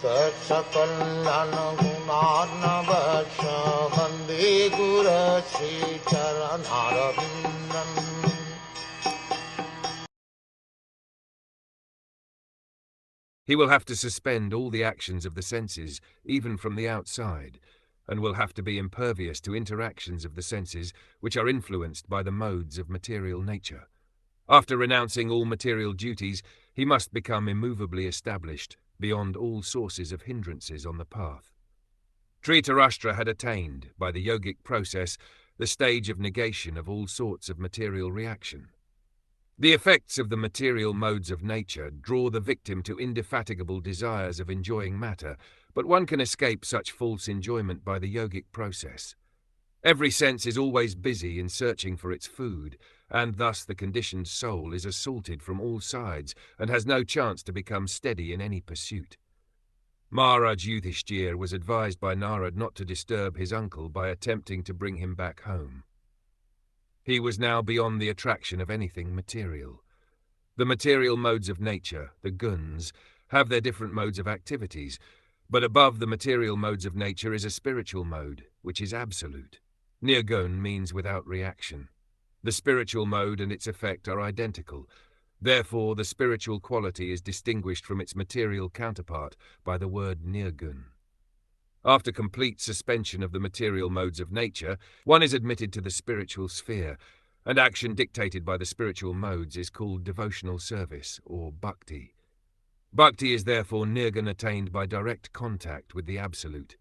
Sakal Gunarnavasha Vande Guru Sri Charanaravindan. He will have to suspend all the actions of the senses, even from the outside, and will have to be impervious to interactions of the senses which are influenced by the modes of material nature. After renouncing all material duties, he must become immovably established beyond all sources of hindrances on the path. Dhṛitarāṣṭr had attained, by the yogic process, the stage of negation of all sorts of material reaction. The effects of the material modes of nature draw the victim to indefatigable desires of enjoying matter, but one can escape such false enjoyment by the yogic process. Every sense is always busy in searching for its food, and thus the conditioned soul is assaulted from all sides and has no chance to become steady in any pursuit. Maharaj Yudhishthira was advised by Narad not to disturb his uncle by attempting to bring him back home. He was now beyond the attraction of anything material. The material modes of nature, the guns, have their different modes of activities, but above the material modes of nature is a spiritual mode, which is absolute. Nirgun means without reaction. The spiritual mode and its effect are identical. Therefore, the spiritual quality is distinguished from its material counterpart by the word nirgun. After complete suspension of the material modes of nature, one is admitted to the spiritual sphere, and action dictated by the spiritual modes is called devotional service, or bhakti. Bhakti is therefore nirgun attained by direct contact with the Absolute.